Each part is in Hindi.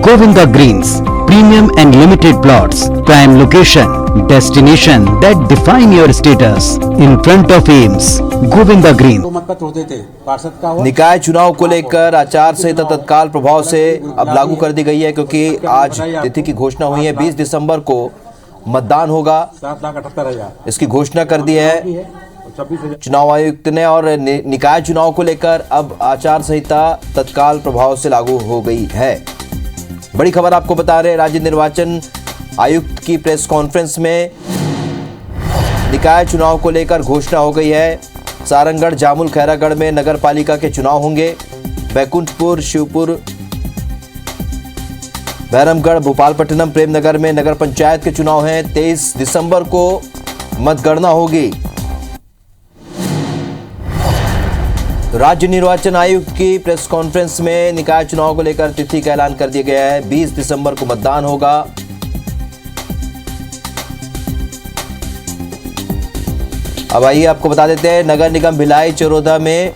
Govinda Greens, premium and limited plots, prime location, destination that define your status. In front of AIMS, Govinda Greens. मत पर तोड़ देते पार्षद का हुआ। निकाय चुनाव को लेकर आचार संहिता तत्काल प्रभाव से अब लागू कर दी गई है, क्योंकि आज तिथि की घोषणा हुई है। 20 दिसंबर को मतदान होगा, 7,78,000 इसकी घोषणा कर दी है 26,000। चुनाव आयुक्त ने। और निकाय चुनाव को लेकर अब आचार संहिता तत्काल प्रभाव से लागू हो गई है। बड़ी खबर आपको बता रहे, राज्य निर्वाचन आयुक्त की प्रेस कॉन्फ्रेंस में निकाय चुनाव को लेकर घोषणा हो गई है। सारंगढ़, जामुल, खैरागढ़ में नगर पालिका के चुनाव होंगे। बैकुंठपुर, शिवपुर, बहरमगढ़, भोपालपट्टनम, प्रेमनगर में नगर पंचायत के चुनाव हैं। 23 दिसंबर को मतगणना होगी। राज्य निर्वाचन आयुक्त की प्रेस कॉन्फ्रेंस में निकाय चुनाव को लेकर तिथि का ऐलान कर दिया गया है। 20 दिसंबर को मतदान होगा। अब आइए आपको बता देते हैं, नगर निगम भिलाई, चरोदा में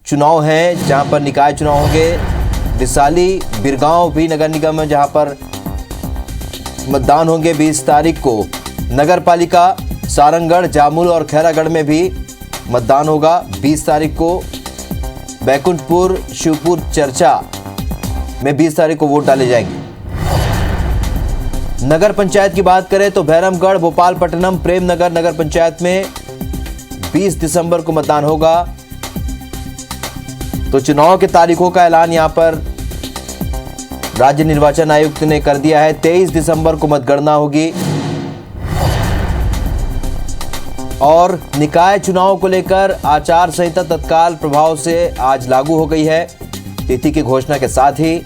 चुनाव हैं, जहां पर निकाय चुनाव होंगे। रिसाली, बिरगांव भी नगर निगम है, जहां पर मतदान होंगे 20 तारीख को। नगर पालिका सारंगढ़, जामुल और खैरागढ़ में भी मतदान होगा 20 तारीख को। बैकुंठपुर, शिवपुर, चर्चा में 20 तारीख को वोट डाले जाएंगे। नगर पंचायत की बात करें तो बहरमगढ़, भोपालपट्टनम, प्रेमनगर नगर पंचायत में 20 दिसंबर को मतदान होगा। तो चुनाव की तारीखों का ऐलान यहां पर राज्य निर्वाचन आयुक्त ने कर दिया है। 23 दिसंबर को मतगणना होगी। और निकाय चुनाव को लेकर आचार संहिता तत्काल प्रभाव से आज लागू हो गई है, तिथि की घोषणा के साथ ही।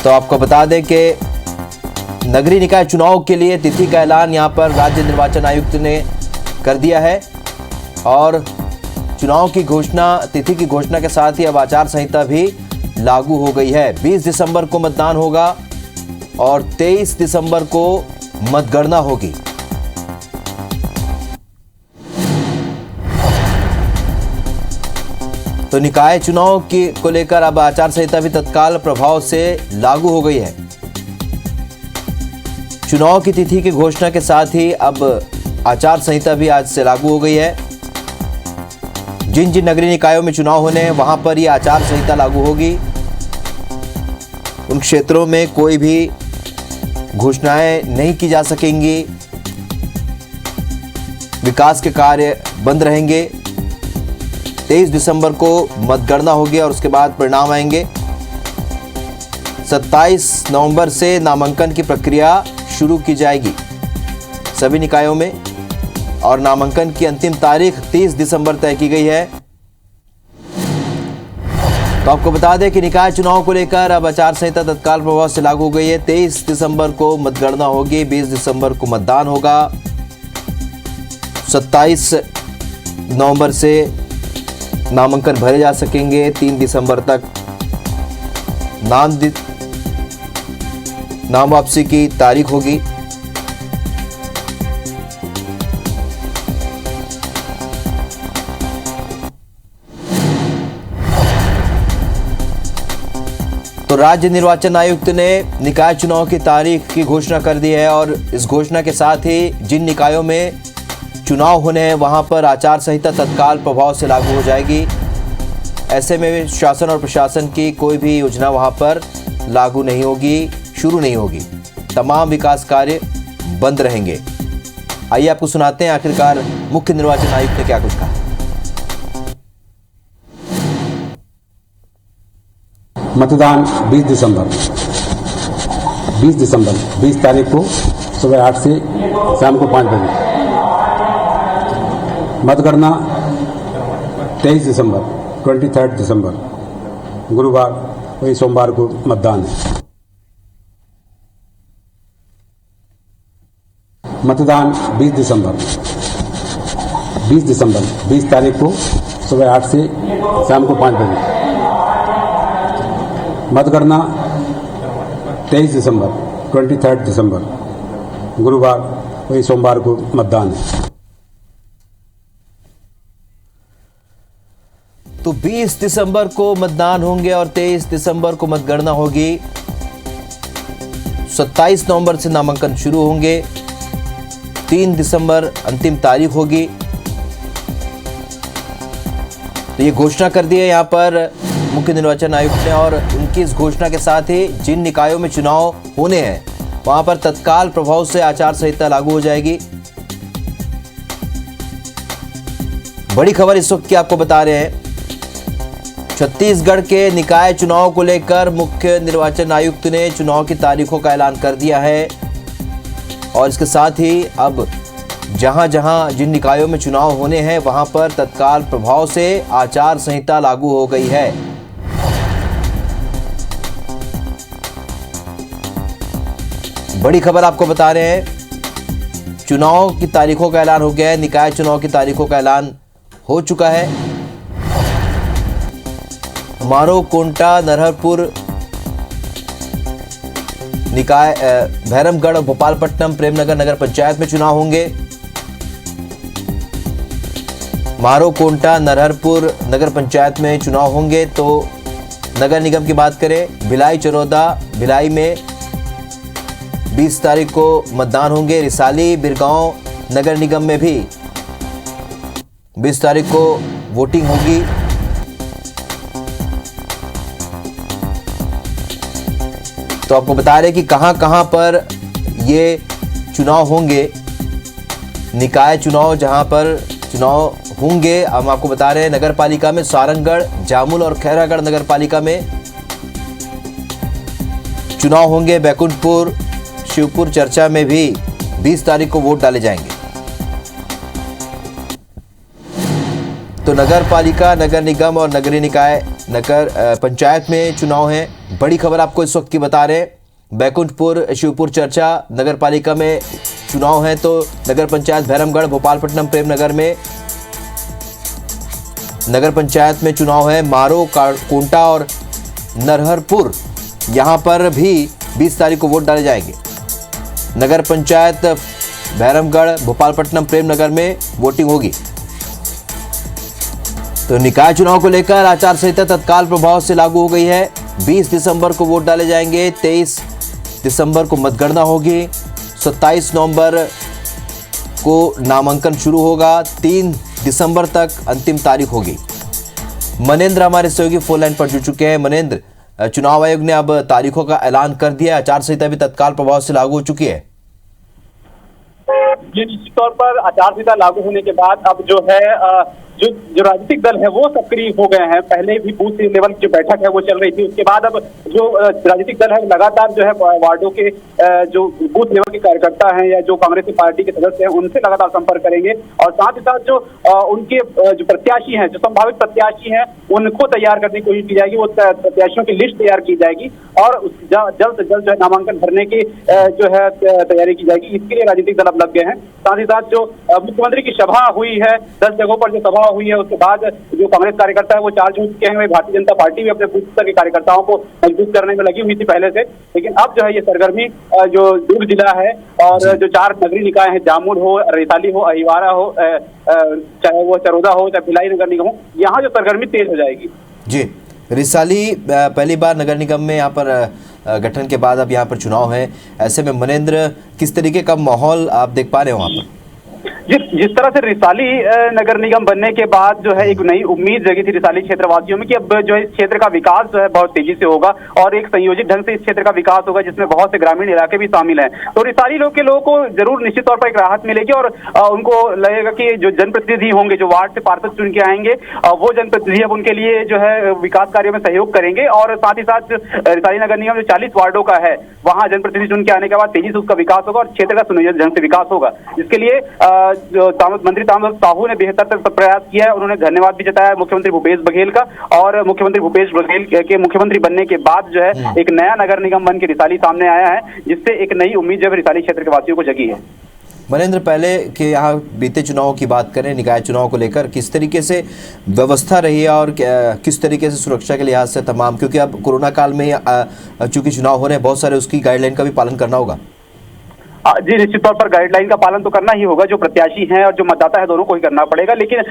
तो आपको बता दें कि नगरीय निकाय चुनाव के लिए तिथि का ऐलान यहां पर राज्य निर्वाचन आयुक्त ने कर दिया है। और चुनाव की घोषणा, तिथि की घोषणा के साथ ही अब आचार संहिता भी लागू हो गई है। 20 दिसंबर को मतदान होगा और 23 दिसंबर को मतगणना होगी। तो निकाय चुनाव को लेकर अब आचार संहिता भी तत्काल प्रभाव से लागू हो गई है। चुनाव की तिथि की घोषणा के साथ ही अब आचार संहिता भी आज से लागू हो गई है। जिन जिन नगरीय निकायों में चुनाव होने हैं, वहां पर यह आचार संहिता लागू होगी। उन क्षेत्रों में कोई भी घोषणाएं नहीं की जा सकेंगी। विकास के कार्य बंद रहेंगे। 23 दिसंबर को मतगणना होगी और उसके बाद परिणाम आएंगे। 27 नवंबर से नामांकन की प्रक्रिया शुरू की जाएगी सभी निकायों में, और नामांकन की अंतिम तारीख 30 दिसंबर तय की गई है। तो आपको बता दें कि निकाय चुनाव को लेकर अब आचार संहिता तत्काल प्रभाव से लागू हो गई है। 23 दिसंबर को मतगणना होगी, 20 दिसंबर को मतदान होगा। 27 नवंबर से नामांकन भरे जा सकेंगे। 3 दिसंबर तक नाम वापसी की तारीख होगी। तो राज्य निर्वाचन आयुक्त ने निकाय चुनाव की तारीख की घोषणा कर दी है। और इस घोषणा के साथ ही जिन निकायों में चुनाव होने हैं, वहां पर आचार संहिता तत्काल प्रभाव से लागू हो जाएगी। ऐसे में शासन और प्रशासन की कोई भी योजना वहां पर लागू नहीं होगी, शुरू नहीं होगी। तमाम विकास कार्य बंद रहेंगे। आइए आपको सुनाते हैं आखिरकार मुख्य निर्वाचन आयुक्त ने क्या कुछ कहा। मतदान 20 दिसंबर 20 तारीख को सुबह 8 से शाम को 5 बजे। मतगणना 23 दिसंबर 23 दिसंबर गुरुवार, वही सोमवार को मतदान है। मतदान 20 दिसंबर 20 तारीख को सुबह 8 से शाम को 5 बजे। मतगणना 23 दिसंबर 23 दिसंबर गुरुवार, वही सोमवार को मतदान है। तो 20 दिसंबर को मतदान होंगे और 23 दिसंबर को मतगणना होगी। 27 नवंबर से नामांकन शुरू होंगे, 3 दिसंबर अंतिम तारीख होगी। तो ये घोषणा कर दी है यहाँ पर मुख्य निर्वाचन आयुक्त ने, और उनकी इस घोषणा के साथ ही जिन निकायों में चुनाव होने हैं वहां पर तत्काल प्रभाव से आचार संहिता लागू हो जाएगी। बड़ी खबर इस वक्त की आपको बता रहे हैं, छत्तीसगढ़ के निकाय चुनाव को लेकर मुख्य निर्वाचन आयुक्त ने चुनाव की तारीखों का ऐलान कर दिया है, और इसके साथ ही अब जहां जहां जिन निकायों में चुनाव होने हैं वहां पर तत्काल प्रभाव से आचार संहिता लागू हो गई है। बड़ी खबर आपको बता रहे हैं, चुनाव की तारीखों का ऐलान हो गया है, निकाय चुनाव की तारीखों का ऐलान हो चुका है। मारो, कोंटा, नरहरपुर निकाय, भैरमगढ़, भोपालपट्टनम, प्रेमनगर नगर पंचायत में चुनाव होंगे। मारो, कोंटा, नरहरपुर नगर पंचायत में चुनाव होंगे। तो नगर निगम की बात करें, भिलाई, चरोदा, भिलाई में 20 तारीख को मतदान होंगे। रिसाली, बिरगांव नगर निगम में भी 20 तारीख को वोटिंग होगी। तो आपको बता रहे कि कहां पर ये चुनाव होंगे, निकाय चुनाव जहां पर चुनाव होंगे हम आपको बता रहे हैं। नगर पालिका में सारंगगढ़, जामुल और खैरागढ़ नगर पालिका में चुनाव होंगे। बैकुंठपुर, शिवपुर, चर्चा में भी 20 तारीख को वोट डाले जाएंगे। तो नगर पालिका, नगर निगम और नगरीय निकाय नगर पंचायत में चुनाव है। बड़ी खबर आपको इस वक्त की बता रहे हैं, बैकुंठपुर, शिवपुर, चर्चा नगर पालिका में चुनाव है। तो नगर पंचायत भैरमगढ़, भोपालपट्टनम, प्रेमनगर में नगर पंचायत में चुनाव है। मारो, कोंटा और नरहरपुर यहां पर भी 20 तारीख को वोट डाले जाएंगे। नगर पंचायत भैरमगढ़, भोपालपट्टनम, प्रेमनगर में वोटिंग होगी। तो निकाय चुनाव को लेकर आचार संहिता तत्काल प्रभाव से लागू हो गई है। 20 दिसंबर को वोट डाले जाएंगे, 23 दिसंबर को मतगणना होगी, 27 नवंबर को नामांकन शुरू होगा, 3 दिसंबर तक अंतिम तारीख होगी। मनेंद्र हमारे सहयोगी फोन लाइन पर जुड़ चुके हैं। मनेंद्र, चुनाव आयोग ने अब तारीखों का ऐलान कर दिया, आचार संहिता भी तत्काल प्रभाव से लागू हो चुकी है। ये निश्चित तौर पर आचार संहिता लागू होने के बाद अब जो है जो राजनीतिक दल है वो सक्रिय हो गए हैं। पहले भी बूथ लेवल की जो बैठक है वो चल रही थी, उसके बाद अब जो राजनीतिक दल है लगातार जो है वार्डों के जो बूथ लेवल के कार्यकर्ता हैं या जो कांग्रेस की पार्टी के सदस्य हैं उनसे लगातार संपर्क करेंगे, और साथ ही साथ जो उनके जो प्रत्याशी हैं, जो संभावित प्रत्याशी हैं, उनको तैयार करने की कोशिश की जाएगी। वो प्रत्याशियों की लिस्ट तैयार की जाएगी और जल्द से जल्द जो है नामांकन भरने की जो है तैयारी की जाएगी। इसके लिए राजनीतिक दल अब लग गए हैं। साथ ही साथ जो मुख्यमंत्री की सभा हुई है, 10 जगहों पर जो सभा हुई है, उसके बाद जो कांग्रेस कार्यकर्ता है वो चार्ज हो चुके हैं। भारतीय जनता पार्टी भी अपने बूथ स्तर के कार्यकर्ताओं को मजबूत करने में लगी हुई थी पहले से, लेकिन अब जो है ये सरगर्मी जो दुर्ग जिला है और जो 4 नगरीय निकाय हैं, जामुल हो, रिसाली हो, अहिवारा हो, चाहे वो चरोदा हो, चाहे भिलाई नगर निगम हो, यहाँ जो सरगर्मी तेज हो जाएगी। जी, रिसाली पहली बार नगर निगम में यहाँ पर गठन के बाद अब यहाँ पर चुनाव है। ऐसे में मनेंद्र, किस तरीके का माहौल आप देख पा रहे हो वहाँ पर? जिस तरह से रिसाली नगर निगम बनने के बाद जो है एक नई उम्मीद जगी थी रिसाली क्षेत्रवासियों में कि अब जो है इस क्षेत्र का विकास जो है बहुत तेजी से होगा और एक संयोजित ढंग से इस क्षेत्र का विकास होगा, जिसमें बहुत से ग्रामीण इलाके भी शामिल हैं। तो रिसाली के लोगों को जरूर निश्चित तौर पर एक राहत मिलेगी और उनको लगेगा कि जो जनप्रतिनिधि होंगे, जो वार्ड से पार्षद चुन के आएंगे, वो जनप्रतिनिधि अब उनके लिए जो है विकास कार्यों में सहयोग करेंगे। और साथ ही साथ रिसाली नगर निगम जो 40 वार्डों का है, वहां जनप्रतिनिधि चुन के आने के बाद तेजी से उसका विकास होगा और क्षेत्र का सुनियोजित ढंग से विकास होगा। इसके लिए जो मंत्री ताम्रध्वज साहू ने बेहतर प्रयास किया है। उन्होंने धन्यवाद भी जताया मुख्यमंत्री भूपेश बघेल का, और मुख्यमंत्री भूपेश बघेल के मुख्यमंत्री बनने के बाद जो है एक नया नगर निगम बन के रिसाली सामने आया है, जिससे एक नई उम्मीद जो रिसाली क्षेत्र के वासियों को जगी है। मनेंद्र, पहले के यहाँ बीते चुनाव की बात करें, निकाय चुनाव को लेकर किस तरीके से व्यवस्था रही है और किस तरीके से सुरक्षा के लिहाज से तमाम, क्योंकि अब कोरोना काल में चूंकि चुनाव हो रहे हैं, बहुत सारे उसकी गाइडलाइन का भी पालन करना होगा। जी निश्चित तौर पर गाइडलाइन का पालन तो करना ही होगा। जो प्रत्याशी हैं और जो मतदाता है दोनों को ही करना पड़ेगा, लेकिन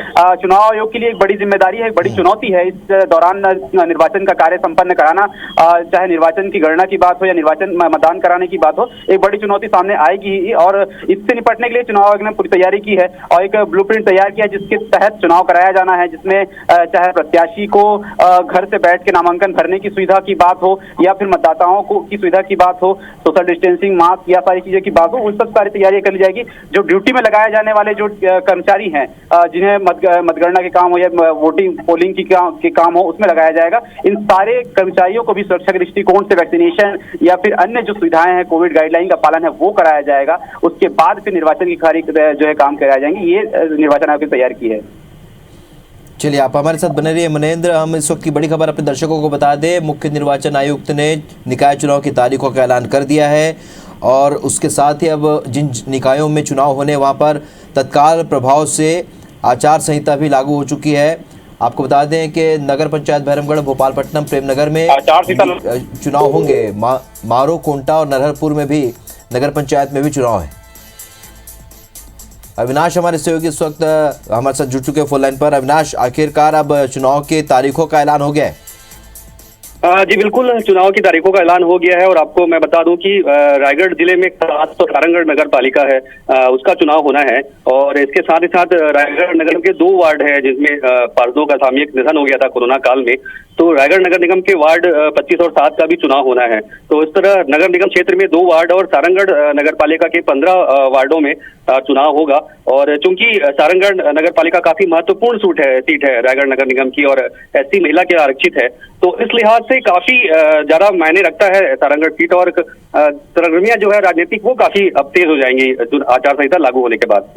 चुनाव आयोग के लिए एक बड़ी जिम्मेदारी है, एक बड़ी चुनौती है इस दौरान निर्वाचन का कार्य संपन्न कराना। चाहे निर्वाचन की गणना की बात हो या निर्वाचन मतदान कराने की बात हो, एक बड़ी चुनौती सामने आएगी और इससे निपटने के लिए चुनाव आयोग ने पूरी तैयारी की है और एक ब्लूप्रिंट तैयार किया है जिसके तहत चुनाव कराया जाना है, जिसमें चाहे प्रत्याशी को घर से बैठ के नामांकन भरने की सुविधा की बात हो या फिर मतदाताओं को की सुविधा की बात हो, सोशल डिस्टेंसिंग, मास्क या सारी चीजें की बात हो, उन सब सारी तैयारियां कर ली जाएगी। जो ड्यूटी में लगाए जाने वाले जो कर्मचारी हैं, जिन्हें मतगणना के काम हो या वोटिंग पोलिंग के काम हो, उसमें लगाया जाएगा। इन सारे कर्मचारियों को भी सुरक्षा के दृष्टिकोण से वैक्सीनेशन या फिर अन्य जो सुविधाएं हैं, कोविड गाइडलाइन का पालन है, वो कराया जाएगा। उसके बाद फिर निर्वाचन की खारिज जो है काम कराए जाएंगे। ये निर्वाचन आयोग ने तैयार की है। चलिए, आप हमारे साथ बने रहिए मनेंद्र। हम इस वक्त की बड़ी खबर अपने दर्शकों को बता दें। मुख्य निर्वाचन आयुक्त ने निकाय चुनाव की तारीखों का ऐलान कर दिया है और उसके साथ ही अब जिन निकायों में चुनाव होने वहां पर तत्काल प्रभाव से आचार संहिता भी लागू हो चुकी है। आपको बता दें कि नगर पंचायत भैरमगढ़, भोपालपट्टनम, प्रेमनगर में चुनाव होंगे। मारो, कोंटा और नरहरपुर में भी नगर पंचायत में भी चुनाव है। अविनाश हमारे सहयोगी इस वक्त हमारे साथ जुड़ चुके हैं फोन लाइन पर। अविनाश, आखिरकार अब चुनाव के तारीखों का ऐलान हो गया है? जी बिल्कुल, चुनाव की तारीखों का ऐलान हो गया है और आपको मैं बता दूं कि रायगढ़ जिले में खास तो सारंगगढ़ नगर पालिका है, उसका चुनाव होना है और इसके साथ ही साथ रायगढ़ नगर के 2 वार्ड है जिसमें पार्षदों का सामूहिक निधन हो गया था कोरोना काल में, तो रायगढ़ नगर निगम के वार्ड 25 और 7 का भी चुनाव होना है। तो इस तरह नगर निगम क्षेत्र में 2 वार्ड और सारंगगढ़ नगर पालिका के 15 वार्डों में चुनाव होगा। और चूंकि सारंगगढ़ नगर पालिका काफी महत्वपूर्ण सीट है रायगढ़ नगर निगम की और SC महिला के आरक्षित है, तो इस लिहाज से काफी ज्यादा मायने रखता है सारंगगढ़ सीट और सरगर्मियां जो है राजनीतिक वो काफी अब तेज हो जाएंगी आचार संहिता लागू होने के बाद।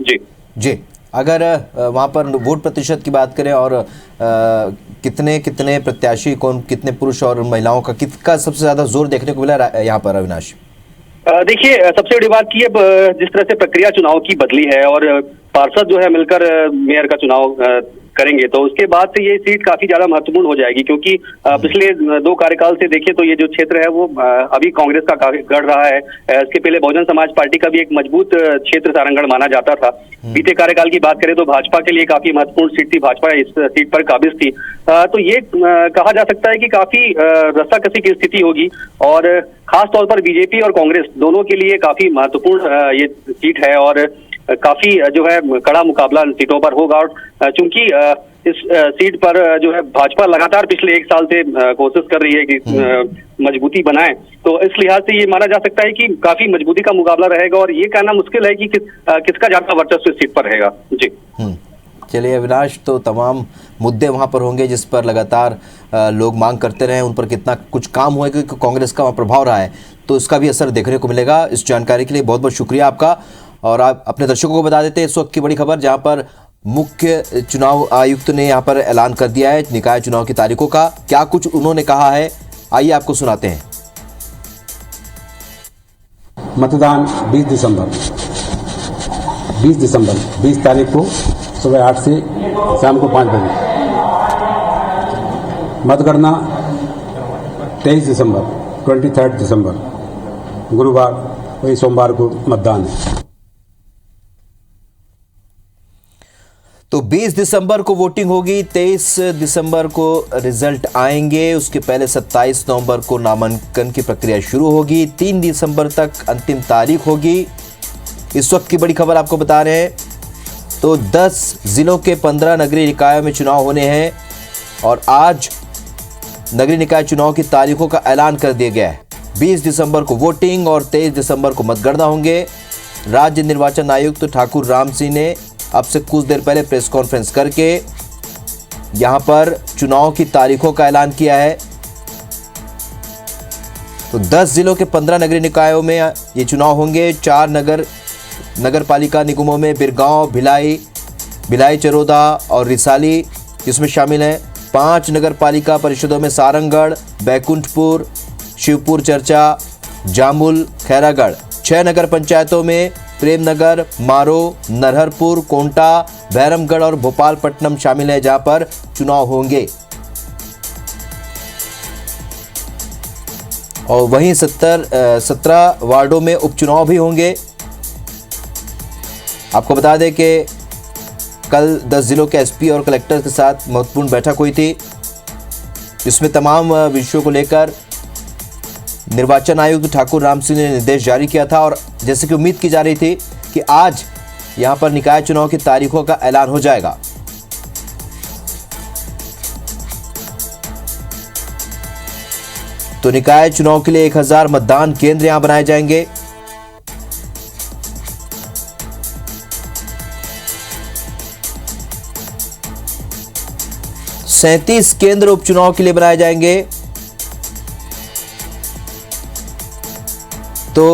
जी, अगर वहां पर वोट प्रतिशत की बात करें और कितने प्रत्याशी, कौन कितने पुरुष और महिलाओं का किसका सबसे ज्यादा जोर देखने को मिला यहाँ पर अविनाश? देखिए, सबसे बड़ी बात की अब जिस तरह से प्रक्रिया चुनाव की बदली है और पार्षद जो है मिलकर मेयर का चुनाव करेंगे, तो उसके बाद से ये सीट काफी ज्यादा महत्वपूर्ण हो जाएगी क्योंकि पिछले 2 कार्यकाल से देखिए तो ये जो क्षेत्र है वो अभी कांग्रेस का गढ़ रहा है। इसके पहले बहुजन समाज पार्टी का भी एक मजबूत क्षेत्र सारंगगढ़ माना जाता था। बीते कार्यकाल की बात करें तो भाजपा के लिए काफी महत्वपूर्ण सीट थी, भाजपा इस सीट पर काबिज थी। तो ये कहा जा सकता है कि काफी रस्साकसी की स्थिति होगी और खास तौर पर बीजेपी और कांग्रेस दोनों के लिए काफी महत्वपूर्ण ये सीट है और काफी जो है कड़ा मुकाबला सीटों पर होगा। और चूंकि इस सीट पर जो है भाजपा लगातार पिछले 1 साल से कोशिश कर रही है कि मजबूती बनाए, तो इस लिहाज से ये माना जा सकता है कि काफी मजबूती का मुकाबला रहेगा और ये कहना मुश्किल है कि किसका ज्यादा वर्चस्व इस सीट पर रहेगा। जी चलिए अविनाश, तो तमाम मुद्दे वहां पर होंगे जिस पर लगातार लोग मांग करते रहे, उन पर कितना कुछ काम हुआ क्योंकि कांग्रेस का वहाँ प्रभाव रहा है, तो इसका भी असर देखने को मिलेगा। इस जानकारी के लिए बहुत बहुत शुक्रिया आपका। और आप अपने दर्शकों को बता देते हैं इस वक्त की बड़ी खबर, जहां पर मुख्य चुनाव आयुक्त ने यहां पर ऐलान कर दिया है निकाय चुनाव की तारीखों का। क्या कुछ उन्होंने कहा है, आइए आपको सुनाते हैं। मतदान 20 दिसंबर 20 तारीख को सुबह 8 से शाम को 5 बजे। मतगणना 23 दिसंबर गुरुवार वही सोमवार को मतदान है। तो 20 दिसंबर को वोटिंग होगी, 23 दिसंबर को रिजल्ट आएंगे, उसके पहले 27 नवंबर को नामांकन की प्रक्रिया शुरू होगी, 3 दिसंबर तक अंतिम तारीख होगी। इस वक्त की बड़ी खबर आपको बता रहे हैं, तो 10 जिलों के 15 नगरीय निकायों में चुनाव होने हैं और आज नगरीय निकाय चुनाव की तारीखों का ऐलान कर दिया गया है। 20 दिसंबर को वोटिंग और 23 दिसंबर को मतगणना होंगे। राज्य निर्वाचन आयुक्त ठाकुर राम सिंह ने अब से कुछ देर पहले प्रेस कॉन्फ्रेंस करके यहां पर चुनाव की तारीखों का ऐलान किया है। तो 10 जिलों के 15 नगरीय निकायों में ये चुनाव होंगे। 4 नगर पालिका निगमों में बिरगांव, भिलाई, चरोदा और रिसाली जिसमें शामिल हैं। 5 नगर पालिका परिषदों में सारंगगढ़, बैकुंठपुर, शिवपुर चर्चा, जामुल, खैरागढ़। 6 नगर पंचायतों में प्रेमनगर, मारो, नरहरपुर, कोंटा, भैरमगढ़ और भोपालपट्टनम शामिल है जहां पर चुनाव होंगे। और वहीं 17 वार्डों में उपचुनाव भी होंगे आपको बता दें कि कल 10 जिलों के एसपी और कलेक्टर के साथ महत्वपूर्ण बैठक हुई थी, जिसमें तमाम विषयों को लेकर निर्वाचन आयुक्त ठाकुर राम सिंह ने निर्देश जारी किया था। और जैसे कि उम्मीद की जा रही थी कि आज यहां पर निकाय चुनाव की तारीखों का ऐलान हो जाएगा। तो निकाय चुनाव के लिए 1000 मतदान केंद्र यहां बनाए जाएंगे। सैंतीस केंद्र उपचुनाव के लिए बनाए जाएंगे। तो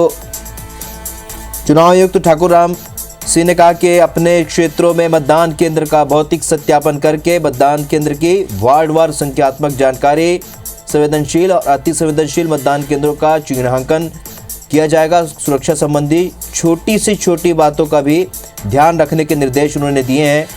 चुनाव आयुक्त ठाकुर राम सिंह ने कहा कि अपने क्षेत्रों में मतदान केंद्र का भौतिक सत्यापन करके मतदान केंद्र की वार्डवार संख्यात्मक जानकारी, संवेदनशील और अति संवेदनशील मतदान केंद्रों का चिन्हांकन किया जाएगा। सुरक्षा संबंधी छोटी से छोटी बातों का भी ध्यान रखने के निर्देश उन्होंने दिए हैं।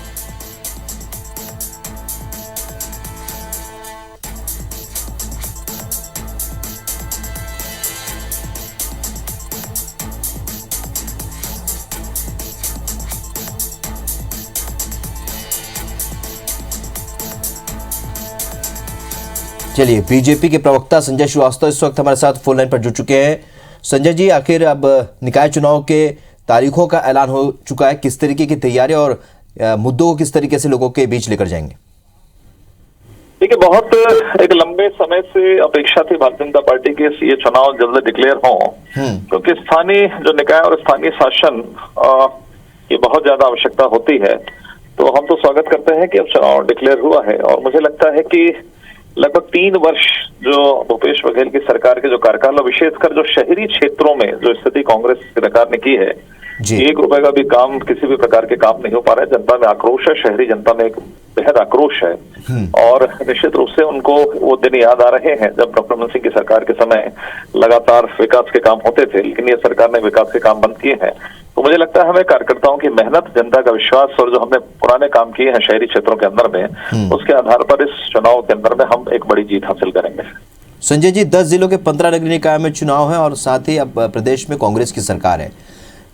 चलिए, बीजेपी के प्रवक्ता संजय श्रीवास्तव इस वक्त हमारे साथ फोन लाइन पर जुड़ चुके हैं। संजय जी, आखिर अब निकाय चुनाव के तारीखों का ऐलान हो चुका है, किस तरीके की तैयारी और मुद्दों को किस तरीके से लोगों के बीच लेकर जाएंगे? देखिए, बहुत एक लंबे समय से अपेक्षा थी भारतीय जनता पार्टी के ये चुनाव जल्द डिक्लेयर हो, क्योंकि स्थानीय जो निकाय और स्थानीय शासन की बहुत ज्यादा आवश्यकता होती है। तो हम तो स्वागत करते हैं कि अब चुनाव डिक्लेयर हुआ है। और मुझे लगता है कि लगभग 3 वर्ष जो भूपेश बघेल की सरकार के जो कार्यकाल, विशेषकर जो शहरी क्षेत्रों में जो स्थिति कांग्रेस सरकार ने की है, 1 रुपए का भी काम, किसी भी प्रकार के काम नहीं हो पा रहे। जनता में आक्रोश है, शहरी जनता में एक बेहद आक्रोश है। और निश्चित रूप से उनको वो दिन याद आ रहे हैं जब डॉक्टर मनमोहन सिंह की सरकार के समय लगातार विकास के काम होते थे, लेकिन ये सरकार ने विकास के काम बंद किए हैं। तो मुझे लगता है हमें कार्यकर्ताओं की मेहनत, जनता का विश्वास और जो हमने पुराने काम किए हैं शहरी क्षेत्रों के अंदर में, उसके आधार पर इस चुनाव के अंदर में हम एक बड़ी जीत हासिल करेंगे। संजय जी, 10 जिलों के 15 नगरीय निकाय में चुनाव है और साथ ही अब प्रदेश में कांग्रेस की सरकार है।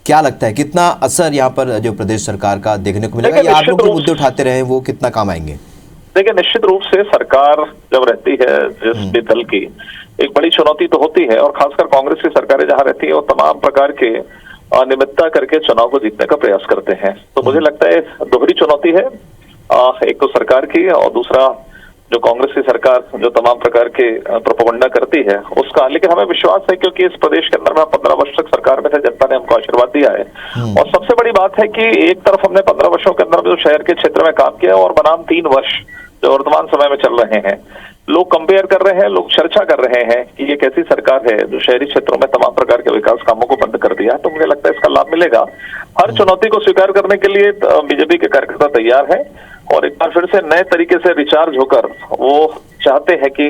क्या लगता है कितना असर यहाँ पर जो प्रदेश सरकार का देखने को मिलेगा? या आप लोग जो मुद्दे उठाते रहे वो कितना काम आएंगे? देखिए, निश्चित रूप से सरकार जब रहती है जिस भी दल की, एक बड़ी चुनौती तो होती है। और खासकर कांग्रेस की सरकारें जहां रहती है वो तमाम प्रकार के अनियमितता करके चुनाव को जीतने का प्रयास करते हैं। तो मुझे लगता है दोहरी चुनौती है, एक तो सरकार की और दूसरा जो कांग्रेस की सरकार जो तमाम प्रकार के प्रोपेगेंडा करती है उसका। लेकिन हमें विश्वास है, क्योंकि इस प्रदेश के अंदर में 15 वर्ष तक सरकार में थे, जनता ने हमको आशीर्वाद दिया है। और सबसे बड़ी बात है कि एक तरफ हमने 15 वर्षों के अंदर जो शहर के क्षेत्र में काम किया और बनाम 3 वर्ष जो वर्तमान समय में चल रहे हैं, लोग कंपेयर कर रहे हैं, लोग चर्चा कर रहे हैं कि ये कैसी सरकार है जो शहरी क्षेत्रों में तमाम प्रकार के विकास कामों को बंद कर दिया। तो मुझे लगता है इसका लाभ मिलेगा। हर चुनौती को स्वीकार करने के लिए बीजेपी के कार्यकर्ता तैयार है और एक बार फिर से नए तरीके से रिचार्ज होकर वो चाहते हैं कि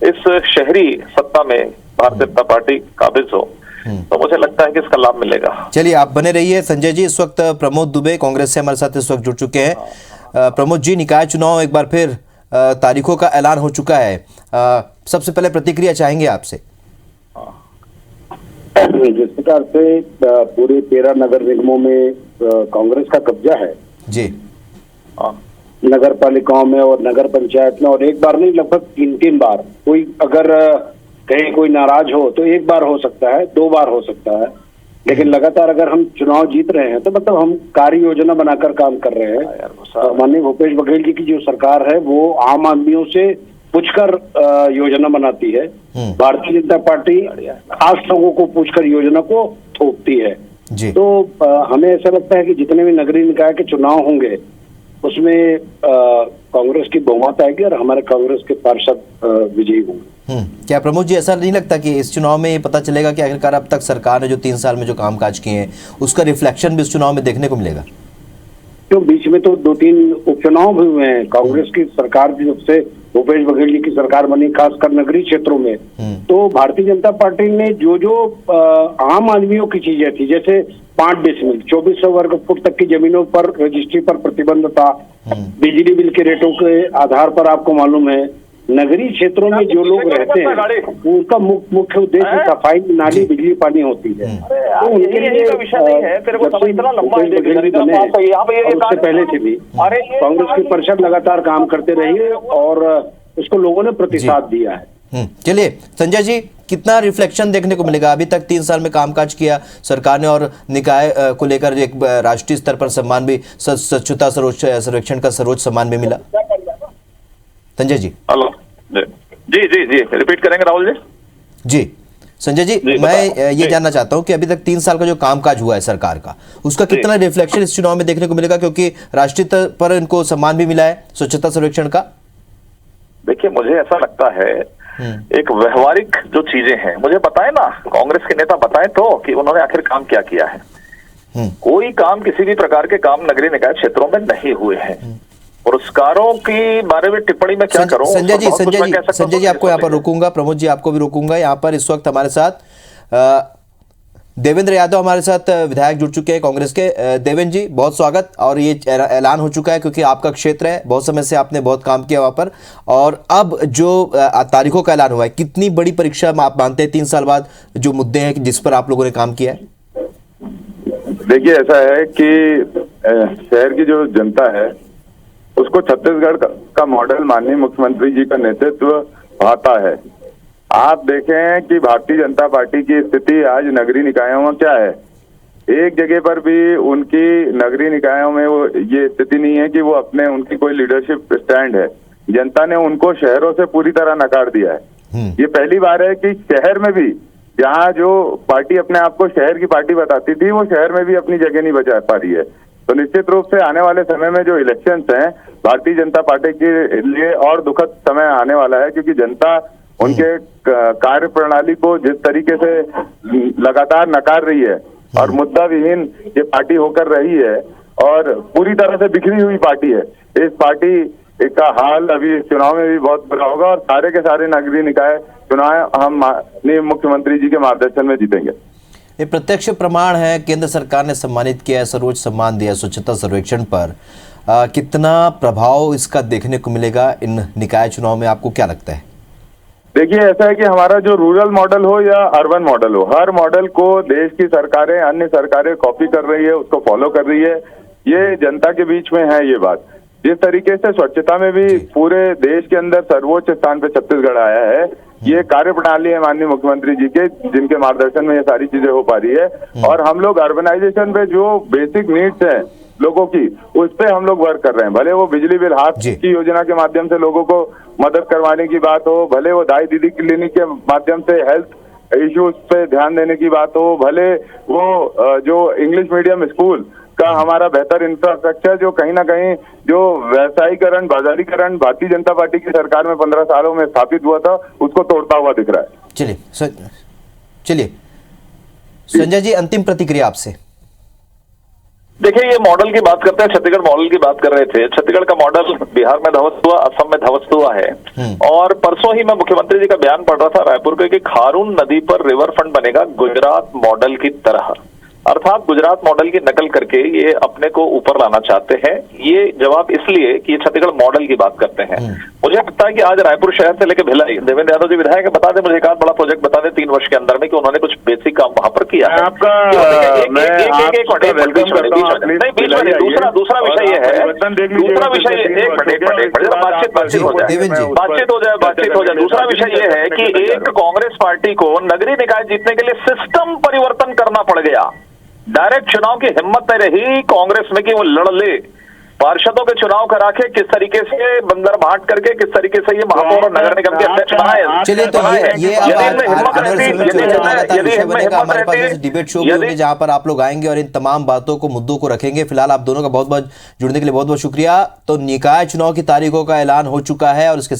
इस शहरी सत्ता में भारतीय जनता पार्टी काबिज हो। तो मुझे लगता है कि इसका लाभ मिलेगा। चलिए, आप बने रहिए। संजय जी, इस वक्त प्रमोद दुबे कांग्रेस से हमारे साथ इस वक्त जुड़ चुके हैं। प्रमोद जी, निकाय चुनाव एक बार फिर तारीखों का ऐलान हो चुका है, सबसे पहले प्रतिक्रिया चाहेंगे आपसे। जिस प्रकार से पूरे 13 नगर निगमों में कांग्रेस का कब्जा है जी, नगर पालिकाओं में और नगर पंचायत में, और एक बार नहीं लगभग 3-3 बार, कोई अगर कहीं कोई नाराज हो तो 1 बार हो सकता है, 2 बार हो सकता है, लेकिन लगातार अगर हम चुनाव जीत रहे हैं तो मतलब हम कार्य योजना बनाकर काम कर रहे हैं। माननीय भूपेश बघेल जी की जो सरकार है वो आम आदमियों से पूछकर योजना बनाती है। भारतीय जनता पार्टी खास लोगों को पूछकर योजना को थोपती है जी। तो हमें ऐसा लगता है कि जितने भी नगरीय निकाय के चुनाव होंगे उसमें कांग्रेस की बहुमत आएगी और हमारे कांग्रेस के पार्षद विजयी होंगे। क्या प्रमोद जी, ऐसा नहीं लगता कि इस चुनाव में ये पता चलेगा कि आखिरकार अब तक सरकार ने जो 3 साल में जो कामकाज किए हैं उसका रिफ्लेक्शन भी इस चुनाव में देखने को मिलेगा? क्यों, बीच में तो 2-3 उपचुनाव भी हुए हैं। कांग्रेस की सरकार जब से भूपेश बघेल जी की सरकार बनी, खासकर नगरीय क्षेत्रों में, तो भारतीय जनता पार्टी ने जो आम आदमियों की चीजें थी, जैसे 5 डेसिमल 2400 वर्ग फुट तक की जमीनों पर रजिस्ट्री पर प्रतिबंध था, बिजली बिल के रेटों के आधार पर आपको मालूम है नगरीय क्षेत्रों में जो लोग रहते हैं उनका मुख्य उद्देश्य सफाई, नाली, बिजली, पानी होती है। तो उनके लिए विषय नहीं है, तेरे को जब समझ से इतना लंबा भूपेश बघेल बने और उससे पहले से भी कांग्रेस की परिषद लगातार काम करते रही है और उसको लोगों ने प्रतिसाद दिया है। चलिए संजय जी, कितना रिफ्लेक्शन देखने को मिलेगा? अभी तक 3 साल में कामकाज किया सरकार ने और निकाय को लेकर एक राष्ट्रीय स्तर पर सम्मान भी, स्वच्छता सर्वेक्षण का सर्वोच्च सम्मान भी मिला। संजय जी। हेलो जी जी जी रिपीट करेंगे राहुल जी? जी संजय जी, मैं ये जानना चाहता हूं कि अभी तक 3 साल का जो कामकाज हुआ है सरकार का, उसका कितना रिफ्लेक्शन इस चुनाव में देखने को मिलेगा, क्योंकि राष्ट्रीय स्तर पर इनको सम्मान भी मिला है स्वच्छता सर्वेक्षण का? देखिए, मुझे ऐसा लगता है एक व्यवहारिक जो चीजें हैं, मुझे बताएं ना, कांग्रेस के नेता बताएं तो कि उन्होंने आखिर काम क्या किया है। कोई काम, किसी भी प्रकार के काम नगरीय निकाय क्षेत्रों में नहीं हुए हैं। पुरस्कारों की बारे में टिप्पणी में क्या करूं? संजय जी आपको यहाँ पर रोकूंगा, प्रमोद जी आपको भी रोकूंगा। यहाँ पर इस वक्त हमारे साथ देवेंद्र यादव हमारे साथ विधायक जुड़ चुके हैं कांग्रेस के। देवेंद्र जी बहुत स्वागत। और ये ऐलान हो चुका है क्योंकि आपका क्षेत्र है, बहुत समय से आपने बहुत काम किया वहां पर, और अब जो तारीखों का ऐलान हुआ है, कितनी बड़ी परीक्षा आप मानते हैं 3 साल बाद जो मुद्दे हैं जिस पर आप लोगों ने काम किया है? देखिए, ऐसा है कि शहर की जो जनता है उसको छत्तीसगढ़ का मॉडल माननीय मुख्यमंत्री जी का नेतृत्व भाता है। आप देखें कि भारतीय जनता पार्टी की स्थिति आज नगरीय निकायों में क्या है। एक जगह पर भी उनकी नगरीय निकायों में वो ये स्थिति नहीं है कि वो उनकी कोई लीडरशिप स्टैंड है। जनता ने उनको शहरों से पूरी तरह नकार दिया है। ये पहली बार है कि शहर में भी, जहाँ जो पार्टी अपने आप को शहर की पार्टी बताती थी, वो शहर में भी अपनी जगह नहीं बचा पा रही है। तो निश्चित रूप से आने वाले समय में जो इलेक्शंस हैं, भारतीय जनता पार्टी के लिए और दुखद समय आने वाला है, क्योंकि जनता उनके कार्य प्रणाली को जिस तरीके से लगातार नकार रही है और मुद्दा विहीन ये पार्टी होकर रही है और पूरी तरह से बिखरी हुई पार्टी है, इस पार्टी का हाल अभी इस चुनाव में भी बहुत बुरा होगा और सारे के सारे नगरीय निकाय चुनाव हम माननीय मुख्यमंत्री जी के मार्गदर्शन में जीतेंगे। ये प्रत्यक्ष प्रमाण है, केंद्र सरकार ने सम्मानित किया है, सर्वोच्च सम्मान दिया स्वच्छता सर्वेक्षण पर। कितना प्रभाव इसका देखने को मिलेगा इन निकाय चुनाव में, आपको क्या लगता है? देखिए, ऐसा है कि हमारा जो रूरल मॉडल हो या अर्बन मॉडल हो, हर मॉडल को देश की सरकारें, अन्य सरकारें कॉपी कर रही है, उसको फॉलो कर रही है। ये जनता के बीच में है ये बात। जिस तरीके से स्वच्छता में भी पूरे देश के अंदर सर्वोच्च स्थान पे छत्तीसगढ़ आया है, ये कार्य प्रणाली है माननीय मुख्यमंत्री जी के, जिनके मार्गदर्शन में ये सारी चीजें हो पा रही है। और हम लोग अर्बनाइजेशन पे जो बेसिक नीड्स हैं लोगों की, उस पे हम लोग वर्क कर रहे हैं। भले वो बिजली बिल हाफ की योजना के माध्यम से लोगों को मदद करवाने की बात हो, भले वो दाई दीदी क्लिनिक के माध्यम से हेल्थ इश्यूज पे ध्यान देने की बात हो, भले वो जो इंग्लिश मीडियम स्कूल का हमारा बेहतर इंफ्रास्ट्रक्चर जो कहीं ना कहीं जो व्यवसायीकरण, बाजारीकरण भारतीय जनता पार्टी की सरकार में 15 सालों में स्थापित हुआ था, उसको तोड़ता हुआ दिख रहा है। चलिए संजय जी, अंतिम प्रतिक्रिया आपसे। देखिए, ये मॉडल की बात करते हैं, छत्तीसगढ़ मॉडल की बात कर रहे थे। छत्तीसगढ़ का मॉडल बिहार में ध्वस्त हुआ, असम में ध्वस्त हुआ है। और परसों ही मैं मुख्यमंत्री जी का बयान पढ़ रहा था रायपुर के कि खारून नदी पर रिवर फ्रंट बनेगा गुजरात मॉडल की तरह, अर्थात गुजरात मॉडल की नकल करके ये अपने को ऊपर लाना चाहते हैं। ये जवाब इसलिए कि ये छत्तीसगढ़ मॉडल की बात करते हैं। मुझे लगता है कि आज रायपुर शहर से लेकर भिलाई, देवेंद्र यादव जी विधायक है, बता दें मुझे एक आध बड़ा प्रोजेक्ट बता दें 3 वर्ष के अंदर में कि उन्होंने कुछ बेसिक काम वहां पर किया है। दूसरा विषय ये है, बातचीत हो जाए। दूसरा विषय ये है कि एक कांग्रेस पार्टी को नगरीय निकाय जीतने के लिए सिस्टम परिवर्तन करना पड़ गया। डायरेक्ट चुनाव की हिम्मत नहीं रही कांग्रेस में कि वो लड़ ले। पार्षदों के चुनाव करा के किस तरीके से बंदर बांट करके किस तरीके से ये महापौर और नगर निगम के अध्यक्ष बनाए। चलिए, तो ये डिबेट शो भी होगी जहां पर आप लोग आएंगे और इन तमाम बातों को, मुद्दों को रखेंगे। फिलहाल आप दोनों का बहुत बहुत जुड़ने के लिए बहुत बहुत शुक्रिया। तो निकाय चुनाव की तारीखों का ऐलान हो चुका है और इसके